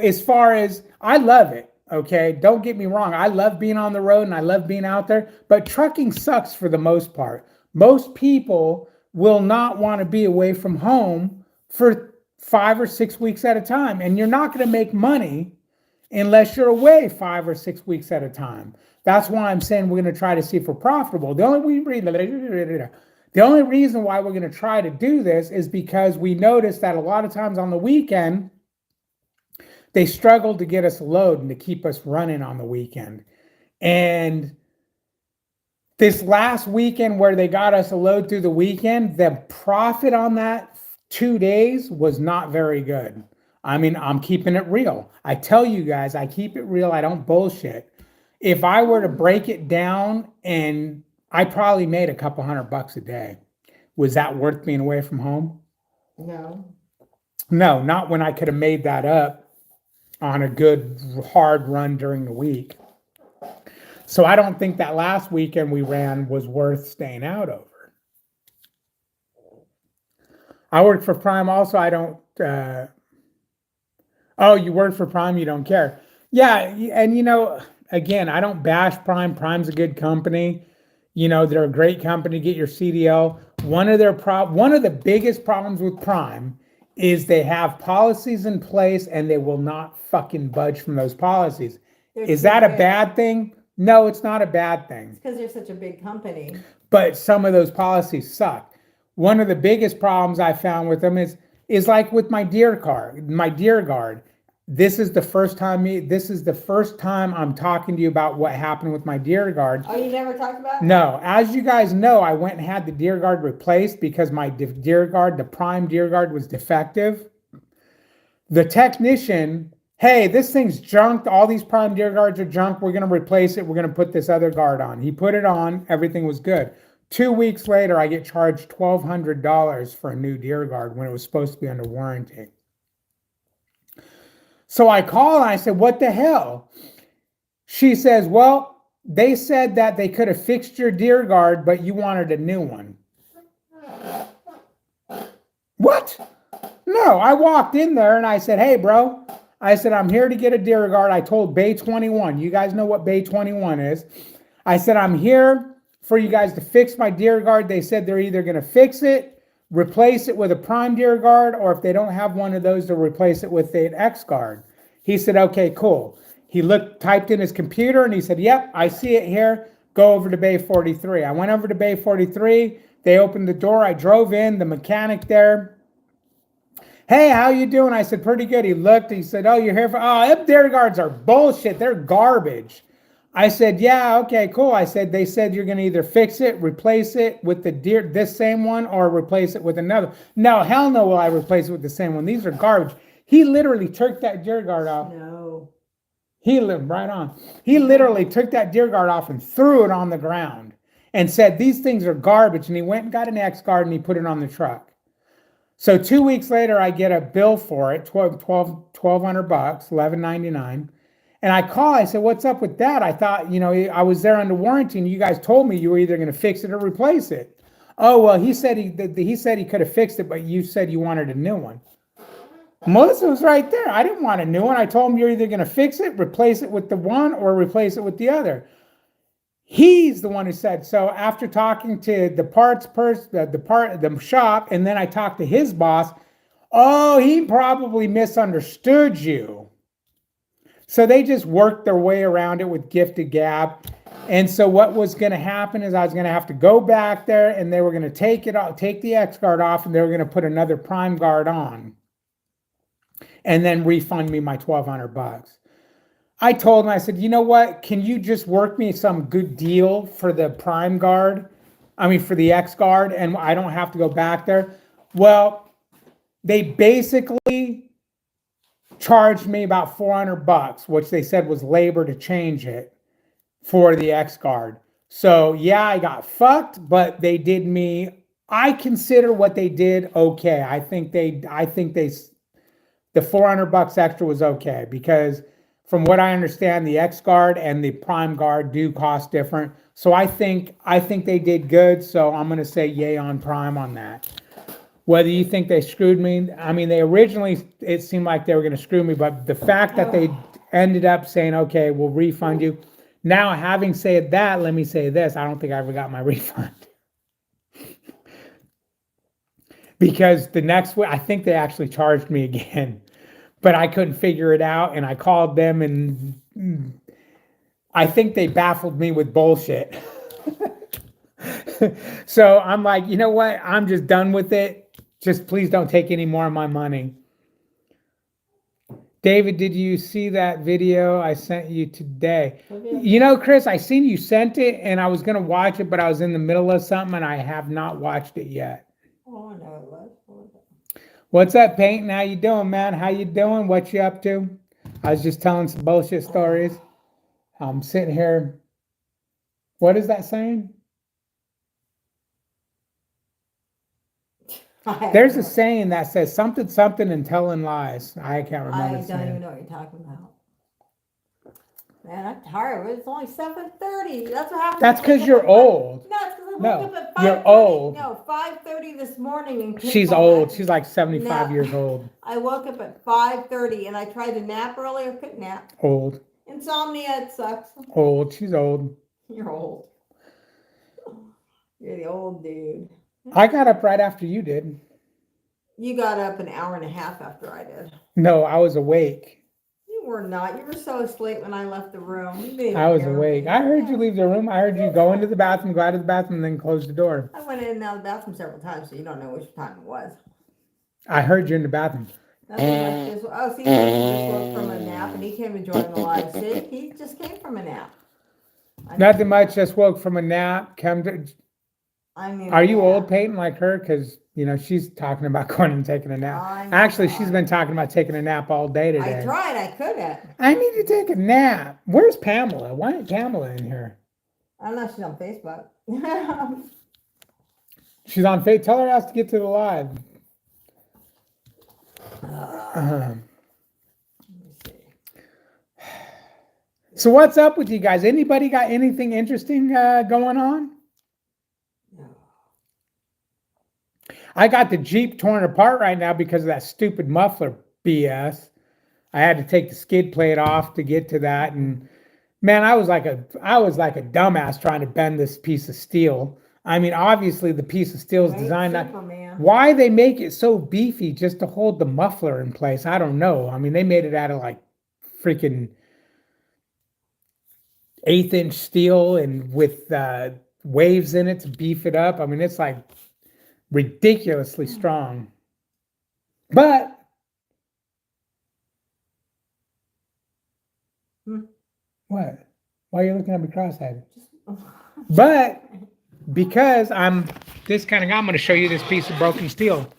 [SPEAKER 1] As far as, I love it. Okay, don't get me wrong. I love being on the road and I love being out there, but trucking sucks for the most part. Most people will not want to be away from home for 5 or 6 weeks at a time. And you're not going to make money unless you're away 5 or 6 weeks at a time. That's why I'm saying we're going to try to see if we're profitable. The only reason why we're going to try to do this is because we noticed that a lot of times on the weekend, they struggled to get us a load and to keep us running on the weekend. And this last weekend where they got us a load through the weekend, the profit on that 2 days was not very good. I mean, I'm keeping it real. I tell you guys, I keep it real. I don't bullshit. If I were to break it down, and I probably made a couple $100 a day. Was that worth being away from home?
[SPEAKER 2] No.
[SPEAKER 1] No, not when I could have made that up on a good hard run during the week. So I don't think that last weekend we ran was worth staying out over. I work for Prime also. I don't, oh, you work for Prime, you don't care. Yeah, and again, I don't bash Prime. Prime's a good company. They're a great company. Get your CDL. One of the biggest problems with Prime is they have policies in place and they will not fucking budge from those policies. Is that a bad thing? No, it's not a bad thing.
[SPEAKER 2] It's because they're such a big company.
[SPEAKER 1] But some of those policies suck. One of the biggest problems I found with them is like with my Deer Guard. This is the first time I'm talking to you about what happened with my Deer Guard.
[SPEAKER 2] Oh, you never talked about it?
[SPEAKER 1] No. As you guys know, I went and had the Deer Guard replaced because my Deer Guard, the Prime Deer Guard, was defective. The technician, hey, this thing's junk. All these Prime Deer Guards are junk. We're going to replace it. We're going to put this other guard on. He put it on. Everything was good. 2 weeks later, I get charged $1,200 for a new Deer Guard when it was supposed to be under warranty. So I call and I said, what the hell? She says, well, they said that they could have fixed your Deer Guard, but you wanted a new one. What? No, I walked in there and I said, hey, bro. I said, I'm here to get a Deer Guard. I told Bay 21. You guys know what Bay 21 is. I said, I'm here for you guys to fix my Deer Guard. They said they're either going to fix it, replace it with a Prime Deer Guard, or if they don't have one of those, to replace it with an X Guard. He said, okay, cool. He typed in his computer and he said, yep, I see it here. Go over to Bay 43. I went over to Bay 43. They opened the door. I drove in. The mechanic there Hey, how you doing? I said, pretty good. He looked, he said, oh, you're here for, oh, them deer guards are bullshit. They're garbage. I said, yeah, okay, cool. I said, they said you're going to either fix it, replace it with the deer, this same one, or replace it with another. No, hell no will I replace it with the same one. These are garbage. He literally took that deer guard off.
[SPEAKER 2] No.
[SPEAKER 1] He lived right on. He literally took that deer guard off and threw it on the ground and said, these things are garbage. And he went and got an X guard and he put it on the truck. So 2 weeks later, I get a bill for it, $1,200, $11.99. And I call, I said, what's up with that? I thought, I was there under warranty and you guys told me you were either going to fix it or replace it. Oh, well, he said he could have fixed it, but you said you wanted a new one. Melissa was right there. I didn't want a new one. I told him you're either going to fix it, replace it with the one, or replace it with the other. He's the one who said, so after talking to the parts person, the shop, and then I talked to his boss, oh, he probably misunderstood you. So they just worked their way around it with gifted gab. And so what was going to happen is I was going to have to go back there and they were going to take the X guard off and they were going to put another prime guard on and then refund me my $1,200. I told him, I said, you know what? Can you just work me some good deal for the prime guard? For the X guard, and I don't have to go back there. Well, they basically charged me about $400, which they said was labor to change it for the X guard. So yeah, I got fucked, but they did me. I consider what they did okay. I think the $400 extra was okay because from what I understand, the X guard and the prime guard do cost different. So I think they did good. So I'm going to say yay on prime on that. Whether you think they screwed me, they originally, it seemed like they were going to screw me, but the fact that they ended up saying, okay, we'll refund you. Now, having said that, let me say this. I don't think I ever got my refund. Because the next week, I think they actually charged me again. But I couldn't figure it out, and I called them, and I think they baffled me with bullshit. So I'm like, you know what? I'm just done with it. Just please don't take any more of my money. David, did you see that video I sent you today? Chris, I seen you sent it, and I was going to watch it, but I was in the middle of something, and I have not watched it yet.
[SPEAKER 2] Oh, no, what?
[SPEAKER 1] What's up, Peyton? How you doing, man? How you doing? What you up to? I was just telling some bullshit stories. I'm sitting here. What is that saying? There's a saying that says something and telling lies. I can't remember.
[SPEAKER 2] I don't even know what you're talking about. Man, I'm tired. It's only 7:30. That's what happens.
[SPEAKER 1] That's because you're old.
[SPEAKER 2] No, it's because I woke up at 5:30.
[SPEAKER 1] You're old.
[SPEAKER 2] No, 5:30 this morning. And
[SPEAKER 1] she's old. She's like 75 years old.
[SPEAKER 2] I woke up at 5:30 and I tried to nap earlier. Couldn't nap.
[SPEAKER 1] Old.
[SPEAKER 2] Insomnia, it sucks.
[SPEAKER 1] Old. She's old.
[SPEAKER 2] You're old. You're the old dude.
[SPEAKER 1] I got up right after you did.
[SPEAKER 2] You got up an hour and a half after I did.
[SPEAKER 1] No, I was awake.
[SPEAKER 2] You were not. You were so asleep when I left the room.
[SPEAKER 1] I was awake. I heard you leave the room. I heard you go into the bathroom, go out of the bathroom, and then close the door.
[SPEAKER 2] I went in and out of the bathroom several times, so you don't know which time it was.
[SPEAKER 1] I heard you in the bathroom.
[SPEAKER 2] See, he just woke from a nap, and he came to join the live. See, he just came from a nap.
[SPEAKER 1] Nothing much. Just woke from a nap. Are you old, Peyton, like her? Because she's talking about going and taking a nap. Actually, she's been talking about taking a nap all day today.
[SPEAKER 2] I tried. I couldn't.
[SPEAKER 1] I need to take a nap. Where's Pamela? Why ain't Pamela in here?
[SPEAKER 2] I don't know. She's on Facebook.
[SPEAKER 1] She's on Facebook. Tell her I have to get to the live.
[SPEAKER 2] Let me see.
[SPEAKER 1] So what's up with you guys? Anybody got anything interesting going on? I got the Jeep torn apart right now because of that stupid muffler BS. I had to take the skid plate off to get to that, and man, I was like a dumbass trying to bend this piece of steel. Obviously the piece of steel is designed why they make it so beefy just to hold the muffler in place. I don't know. They made it out of like freaking 1/8-inch steel and with waves in it to beef it up. It's like ridiculously strong. But What? Why are you looking at me cross-eyed? But because I'm this kind of guy, I'm going to show you this piece of broken steel.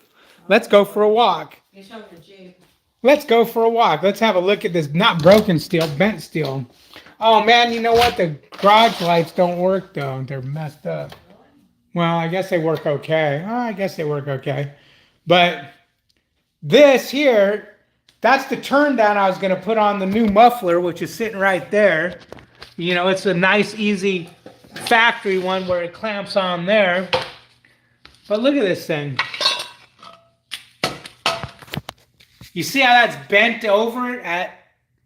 [SPEAKER 1] Let's go for a walk.
[SPEAKER 3] You show me the Jeep.
[SPEAKER 1] Let's go for a walk. Let's have a look at this, not broken steel, bent steel. Oh man, you know what? The garage lights don't work though. They're messed up. Well, I guess they work okay. Oh, I guess they work okay. But this here, that's the turn down I was going to put on the new muffler, which is sitting right there. You know, it's a nice, easy factory one where it clamps on there. But look at this thing. You see how that's bent over at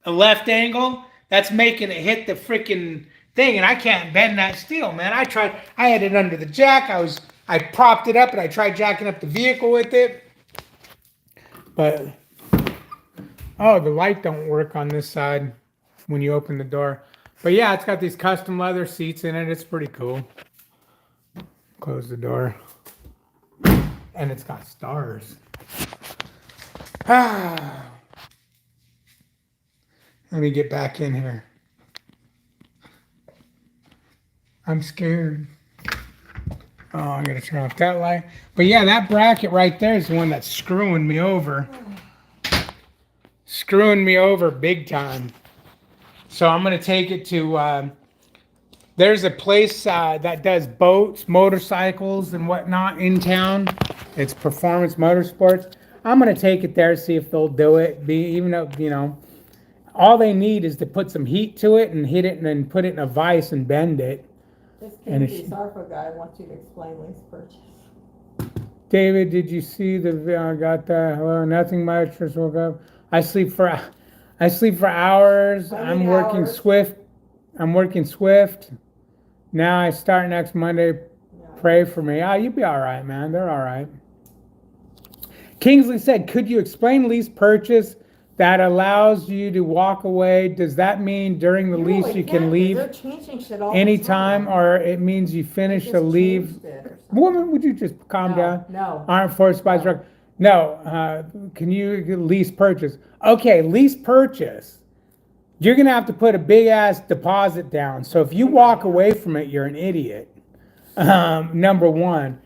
[SPEAKER 1] a left angle? That's making it hit the freaking thing, and I can't bend that steel, man. I tried. I had it under the jack. I propped it up, and I tried jacking up the vehicle with it. But oh, the light don't work on this side when you open the door. But yeah, it's got these custom leather seats in it. It's pretty cool. Close the door, and it's got stars. Let me get back in here. I'm scared. Oh, I gotta turn off that light. But yeah, that bracket right there is the one that's screwing me over. Screwing me over big time. So I'm gonna take it to, there's a place that does boats, motorcycles, and whatnot in town. It's Performance Motorsports. I'm going to take it there, see if they'll do it. Even though, you know, all they need is to put some heat to it and hit it and then put it in a vise and bend it.
[SPEAKER 2] This
[SPEAKER 1] And
[SPEAKER 2] King
[SPEAKER 1] it's-
[SPEAKER 2] Sarfa guy wants you to explain lease purchase.
[SPEAKER 1] David, did you see the, got the, hello, nothing much, just woke up. I sleep for hours.
[SPEAKER 2] How
[SPEAKER 1] I'm
[SPEAKER 2] many
[SPEAKER 1] working
[SPEAKER 2] hours?
[SPEAKER 1] swift. I'm working swift. Now I start next Monday.
[SPEAKER 2] Yeah.
[SPEAKER 1] Pray for me. Ah, you'll be all right, man. They're all right. Kingsley said, could you explain lease purchase that allows you to walk away? Does that mean during the lease
[SPEAKER 2] really
[SPEAKER 1] you can
[SPEAKER 2] 'cause
[SPEAKER 1] leave
[SPEAKER 2] They're changing shit all
[SPEAKER 1] anytime,
[SPEAKER 2] the time.
[SPEAKER 1] or it means you
[SPEAKER 2] They
[SPEAKER 1] finish
[SPEAKER 2] just
[SPEAKER 1] a leave?
[SPEAKER 2] changed it or something.
[SPEAKER 1] Woman, would you just calm down?
[SPEAKER 2] No.
[SPEAKER 1] Aren't forced by
[SPEAKER 2] No.
[SPEAKER 1] truck. No, can you lease purchase? Okay, lease purchase. You're gonna have to put a big ass deposit down. So if you walk away from it, you're an idiot. Number one,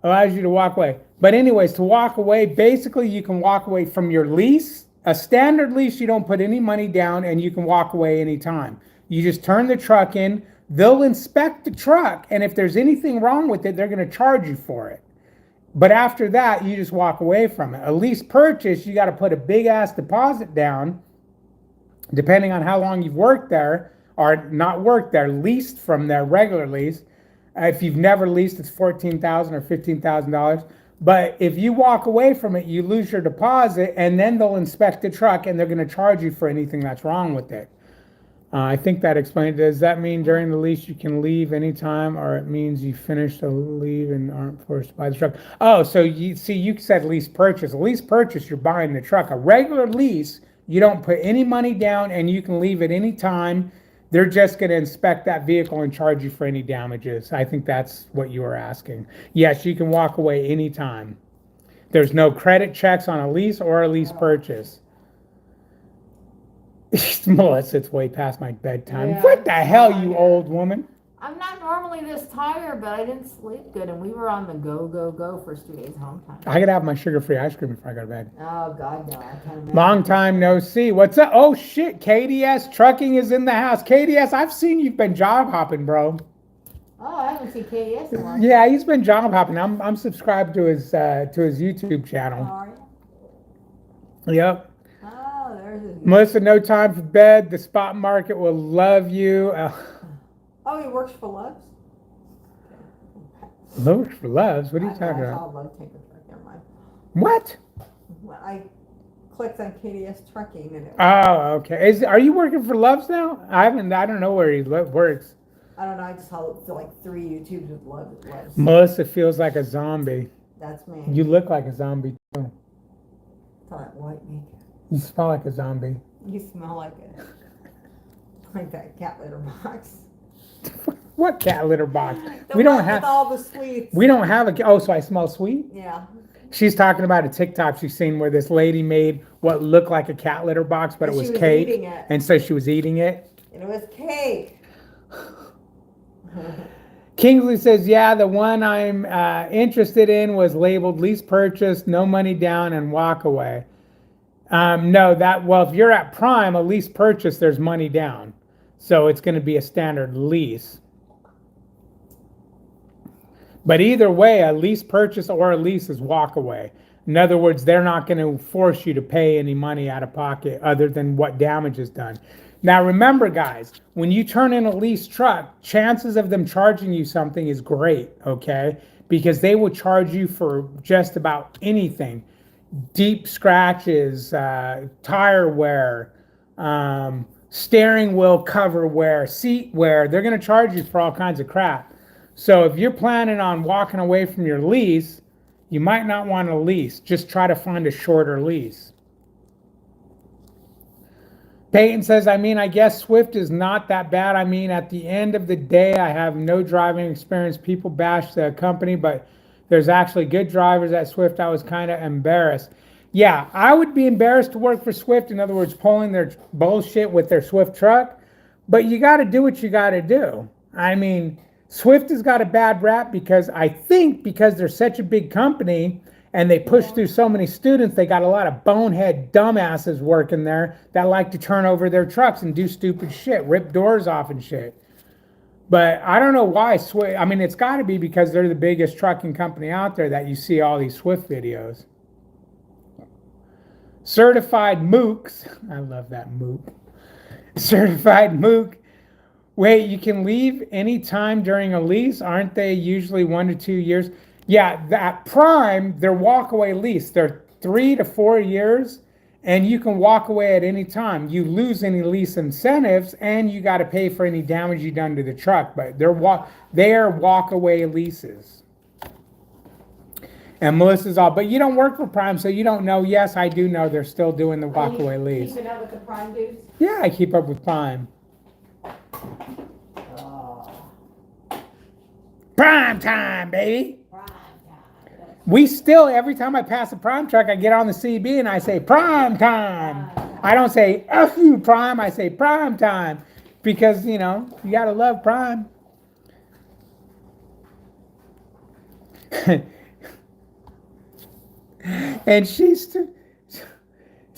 [SPEAKER 1] allows you to walk away. But anyways, to walk away, basically you can walk away from your lease. A standard lease, you don't put any money down and you can walk away anytime. You just turn the truck in, they'll inspect the truck, and if there's anything wrong with it, they're gonna charge you for it. But after that, you just walk away from it. A lease purchase, you gotta put a big ass deposit down, depending on how long you've worked there, or not worked there, leased from their regular lease. If you've never leased, it's $14,000 or $15,000. But if you walk away from it, you lose your deposit, and then they'll inspect the truck, and they're going to charge you for anything that's wrong with it. I think that explained it. Does that mean during the lease you can leave anytime, or it means you finish the leave and aren't forced to buy the truck? Oh, so you see, you said lease purchase. A lease purchase, you're buying the truck. A regular lease, you don't put any money down, and you can leave at any time. They're just going to inspect that vehicle and charge you for any damages. I think that's what you were asking. Yes, you can walk away anytime. There's no credit checks on a lease or a lease purchase. Melissa, it's way past my bedtime.
[SPEAKER 2] Yeah.
[SPEAKER 1] What the hell, you old woman?
[SPEAKER 2] I'm not normally this tired, but I didn't sleep good, and we were on the go first 2 days home time.
[SPEAKER 1] I gotta have my sugar-free ice cream before I go to bed.
[SPEAKER 2] Oh God, no! I can't imagine.
[SPEAKER 1] Long time no see. What's up? Oh shit, KDS Trucking is in the house. KDS, I've seen you've been job hopping, bro.
[SPEAKER 2] Oh, I haven't seen KDS in a while.
[SPEAKER 1] Yeah, he's been job hopping. I'm subscribed to his YouTube channel.
[SPEAKER 2] How are you?
[SPEAKER 1] Yep.
[SPEAKER 2] Oh, there's his.
[SPEAKER 1] Melissa, no time for bed. The spot market will love you.
[SPEAKER 2] Oh, he works for Loves.
[SPEAKER 1] Looks for loves. What are you
[SPEAKER 2] I
[SPEAKER 1] talking
[SPEAKER 2] saw
[SPEAKER 1] about?
[SPEAKER 2] a Love tanker truck. Never mind.
[SPEAKER 1] What?
[SPEAKER 2] When I clicked on KDS Trucking, and it,
[SPEAKER 1] Oh, okay. Are you working for Loves now? I don't know where he works.
[SPEAKER 2] I don't know. I just saw like 3 YouTubes with Loves.
[SPEAKER 1] Melissa feels like a zombie.
[SPEAKER 2] That's me.
[SPEAKER 1] You look like a zombie too.
[SPEAKER 2] Saw that white naked.
[SPEAKER 1] You smell like a zombie.
[SPEAKER 2] You smell like it. Like that cat litter box.
[SPEAKER 1] What cat litter box?
[SPEAKER 2] The
[SPEAKER 1] We don't
[SPEAKER 2] one
[SPEAKER 1] have.
[SPEAKER 2] with all the sweets.
[SPEAKER 1] We don't have a. Oh, so I smell sweet.
[SPEAKER 2] Yeah.
[SPEAKER 1] She's talking about a TikTok she's seen where this lady made what looked like a cat litter box, but it
[SPEAKER 2] And
[SPEAKER 1] was
[SPEAKER 2] she was
[SPEAKER 1] cake,
[SPEAKER 2] eating it.
[SPEAKER 1] and so she was eating it.
[SPEAKER 2] And it was cake.
[SPEAKER 1] Kingsley says, yeah, the one I'm interested in was labeled lease purchase, no money down, and walk away. No, well, if you're at Prime, a lease purchase, there's money down. So it's going to be a standard lease. But either way, a lease purchase or a lease is walk away. In other words, they're not going to force you to pay any money out of pocket other than what damage is done. Now, remember, guys, when you turn in a leased truck, chances of them charging you something is great, okay? Because they will charge you for just about anything. Deep scratches, tire wear, steering wheel cover wear, seat wear. They're going to charge you for all kinds of crap. So if you're planning on walking away from your lease, you might not want a lease. Just try to find a shorter lease. Peyton says, I guess Swift is not that bad. At the end of the day, I have no driving experience. People bash the company, but there's actually good drivers at Swift. I was kind of embarrassed. Yeah, I would be embarrassed to work for Swift. In other words, pulling their bullshit with their Swift truck. But you got to do what you got to do. Swift has got a bad rap because they're such a big company and they push through so many students, they got a lot of bonehead dumbasses working there that like to turn over their trucks and do stupid shit, rip doors off and shit. But I don't know why Swift. It's got to be because they're the biggest trucking company out there that you see all these Swift videos. Certified mooks. I love that mook. Certified mook. Wait, you can leave any time during a lease? Aren't they usually 1 to 2 years? Yeah, at Prime, they're walk-away lease. They're 3 to 4 years, and you can walk away at any time. You lose any lease incentives, and you got to pay for any damage you done to the truck. But they're walk-away leases. And Melissa's all, but you don't work for Prime, so you don't know. Yes, I do know they're still doing the walk-away lease.
[SPEAKER 2] Keeping up with the Prime dudes?
[SPEAKER 1] Yeah, I keep up with Prime. Prime time, baby.
[SPEAKER 2] Prime time.
[SPEAKER 1] We still, every time I pass a Prime truck, I get on the CB and I say prime time. I don't say F you Prime, I say prime time. Because, you gotta love Prime. And she's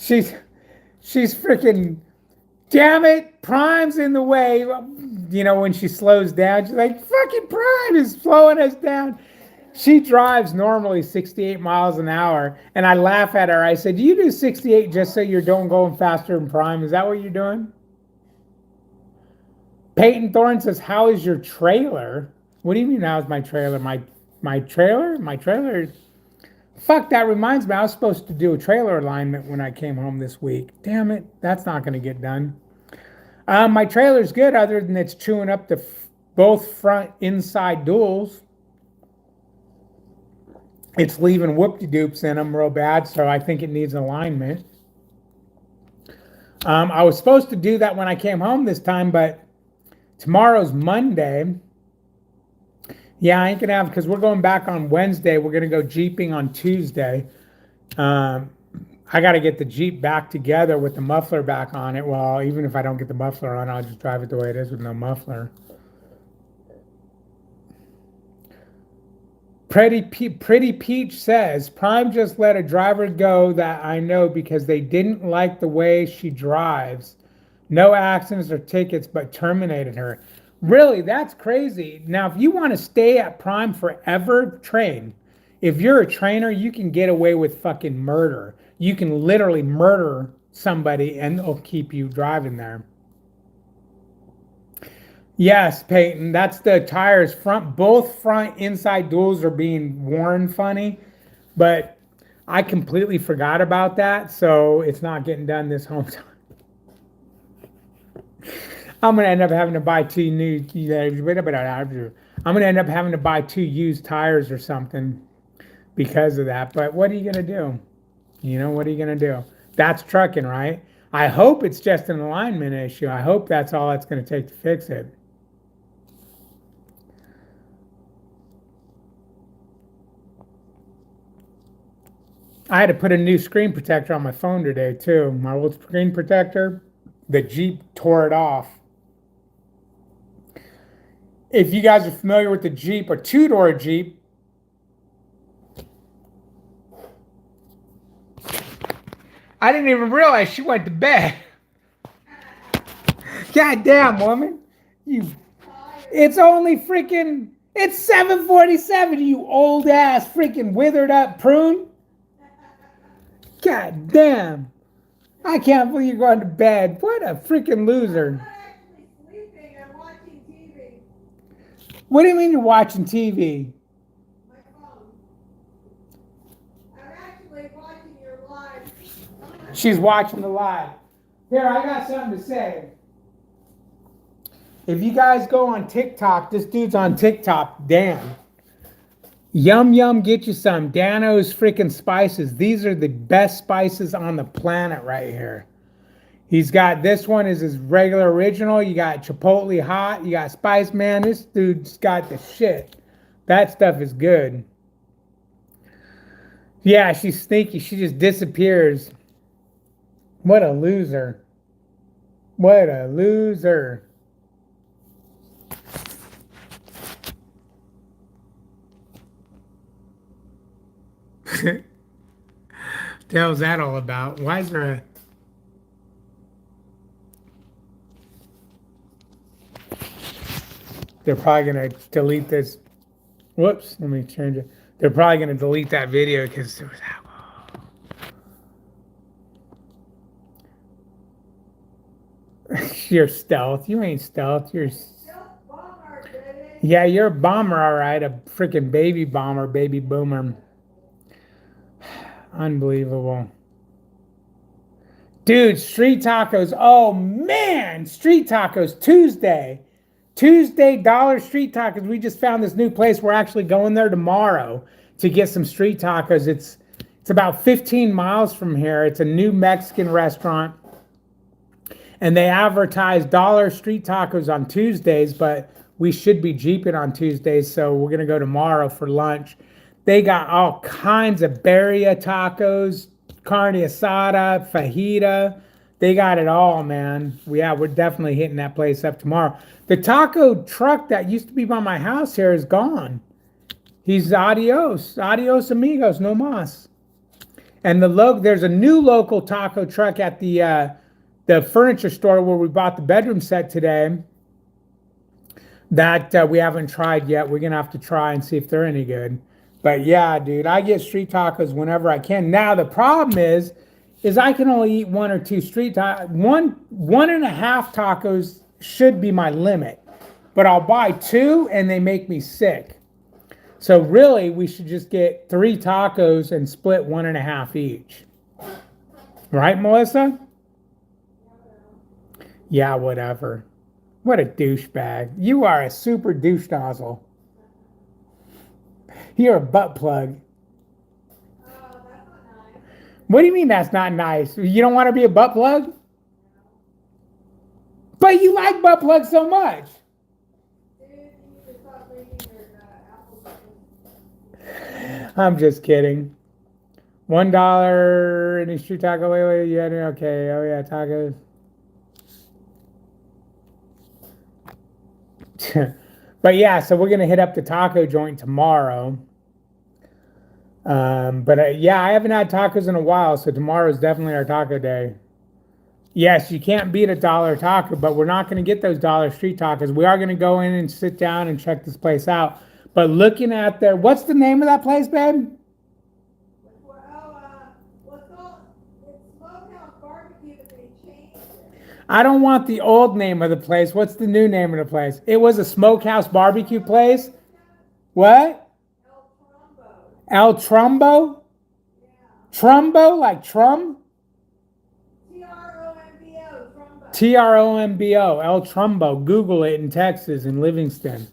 [SPEAKER 1] freaking, damn it, Prime's in the way. When she slows down, she's like, fucking Prime is slowing us down. She drives normally 68 miles an hour, and I laugh at her. I said, do you do 68 just so you're going faster than Prime? Is that what you're doing? Peyton Thorne says, how is your trailer? What do you mean, how's my trailer? My trailer? My trailer? Fuck, that reminds me, I was supposed to do a trailer alignment when I came home this week. Damn it, that's not going to get done. My trailer's good other than it's chewing up both front inside duals. It's leaving whoop-de-doops in them real bad, so I think it needs alignment. I was supposed to do that when I came home this time, but tomorrow's Monday. Yeah, I ain't gonna have, because we're going back on Wednesday. We're gonna go Jeeping on Tuesday. I got to get the Jeep back together with the muffler back on it. Well, even if I don't get the muffler on, I'll just drive it the way it is with no muffler. Pretty Peach says, Prime just let a driver go that I know because they didn't like the way she drives. No accidents or tickets, but terminated her. Really, that's crazy. Now, if you want to stay at Prime forever, train. If you're a trainer, you can get away with fucking murder. You can literally murder somebody and they'll keep you driving there. Yes, Peyton, that's the tires. Both front inside duals are being worn funny, but I completely forgot about that, so it's not getting done this home time. I'm gonna end up having to buy two used tires or something because of that. But what are you gonna do? What are you gonna do? That's trucking, right? I hope it's just an alignment issue. I hope that's all it's gonna take to fix it. I had to put a new screen protector on my phone today too. My old screen protector, the Jeep tore it off. if you guys are familiar with the Jeep, a two-door Jeep, I didn't even realize she went to bed. God damn, woman. It's only freaking, it's 7:47, you old ass freaking withered up prune. God damn. I can't believe you're going to bed. What a freaking loser.
[SPEAKER 3] I'm not actually sleeping, I'm watching TV.
[SPEAKER 1] What do you mean you're watching TV?
[SPEAKER 3] My phone. I'm actually watching your live.
[SPEAKER 1] She's watching the live. Here, I got something to say. If you guys go on TikTok, this dude's on TikTok, Dan. Yum Yum, get you some. Dano's freaking spices. These are the best spices on the planet right here. He's got, this one is his regular original. You got Chipotle hot. You got Spice Man. This dude's got the shit. That stuff is good. Yeah, she's sneaky. She just disappears. What a loser. What a loser. The hell's that all about? Why is there a... They're probably going to delete this. Whoops, let me change it. They're probably going to delete that video because there was alcohol. You're stealth. You ain't stealth. You're... Yeah, you're a bomber, all right. A freaking baby bomber, baby boomer. Unbelievable. Dude, street tacos. Oh, man. Street tacos. Tuesday, Dollar Street Tacos. We just found this new place. We're actually going there tomorrow to get some street tacos. It's about 15 miles from here. It's a new Mexican restaurant. And they advertise Dollar Street Tacos on Tuesdays, but we should be jeeping on Tuesdays, so we're going to go tomorrow for lunch. They got all kinds of birria tacos, carne asada, fajita. They got it all, man. Yeah, we're definitely hitting that place up tomorrow. The taco truck that used to be by my house here is gone. He's adios. Adios, amigos. No mas. And there's a new local taco truck at the furniture store where we bought the bedroom set today that we haven't tried yet. We're going to have to try and see if they're any good. But yeah, dude, I get street tacos whenever I can. Now, the problem is I can only eat one or two street tacos. One and a half tacos should be my limit. But I'll buy two and they make me sick. So really, we should just get 3 tacos and split 1.5 each. Right, Melissa? Yeah, whatever. What a douchebag. You are a super douche nozzle. You're a butt plug.
[SPEAKER 3] Oh, that's not nice.
[SPEAKER 1] What do you mean that's not nice? You don't want to be a butt plug? But you like butt plugs so much.
[SPEAKER 3] Dude, you need to stop reading your Apple News.
[SPEAKER 1] I'm just kidding. $1 any street taco. Wait, yeah, okay. Oh yeah, tacos. But yeah, so we're gonna hit up the taco joint tomorrow. Yeah, I haven't had tacos in a while, so tomorrow is definitely our taco day. Yes, you can't beat a dollar taco, but we're not going to get those dollar street tacos. We are going to go in and sit down and check this place out. But looking at what's the name of that place, babe?
[SPEAKER 3] It's Smokehouse Barbecue, but they changed it.
[SPEAKER 1] I don't want the old name of the place. What's the new name of the place? It was a smokehouse barbecue place. What?
[SPEAKER 3] El Trumbo.
[SPEAKER 1] El Trumbo?
[SPEAKER 3] Yeah.
[SPEAKER 1] Trumbo, like Trum?
[SPEAKER 3] Trombo.
[SPEAKER 1] Trombo, El Trumbo. Google it in Texas, in Livingston.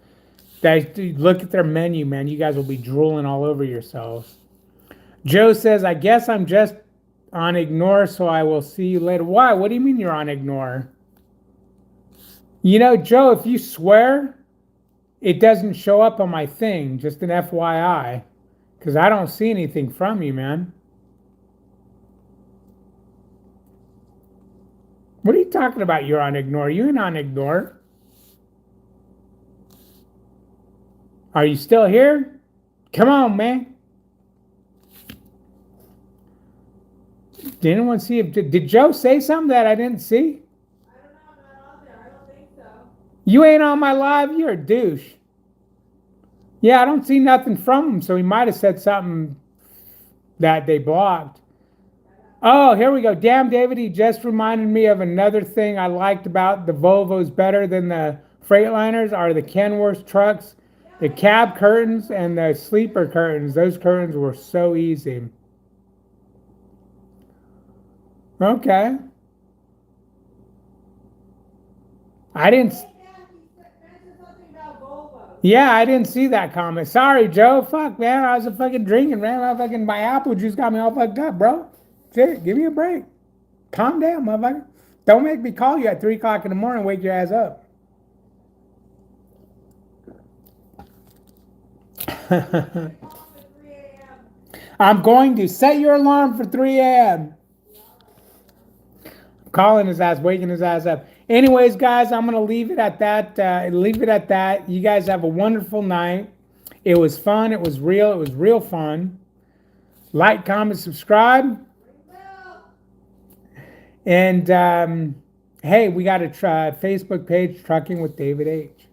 [SPEAKER 1] Look at their menu, man. You guys will be drooling all over yourselves. Joe says, I guess I'm just on ignore, so I will see you later. Why? What do you mean you're on ignore? You know, Joe, if you swear, it doesn't show up on my thing. Just an FYI. Because I don't see anything from you, man. What are you talking about? You're on ignore. You ain't on ignore. Are you still here? Come on, man. Did anyone see it? Did Joe say something that I didn't see?
[SPEAKER 3] I don't know, I'm not on there, I don't think so.
[SPEAKER 1] You ain't on my live. You're a douche. Yeah, I don't see nothing from him, so he might have said something that they blocked. Oh, here we go. Damn, David, he just reminded me of another thing I liked about the Volvos better than the Freightliners are the Kenworth trucks, the cab curtains, and the sleeper curtains. Those curtains were so easy. Okay. I didn't.
[SPEAKER 3] Hey, Dad, he mentioned something about Volvo.
[SPEAKER 1] Yeah, I didn't see that comment. Sorry, Joe. Fuck, man. I was a fucking drinking, man. My apple juice got me all fucked up, bro. Shit, give me a break. Calm down, motherfucker. Don't make me call you at 3 o'clock in the morning and wake your ass up.
[SPEAKER 3] Call him at 3 a.m.
[SPEAKER 1] I'm going to set your alarm for 3 a.m. Calling his ass, waking his ass up. Anyways, guys, I'm gonna leave it at that. You guys have a wonderful night. It was fun. It was real fun. Like, comment, subscribe.
[SPEAKER 3] Well,
[SPEAKER 1] And hey, we got a Facebook page, Trucking with David H.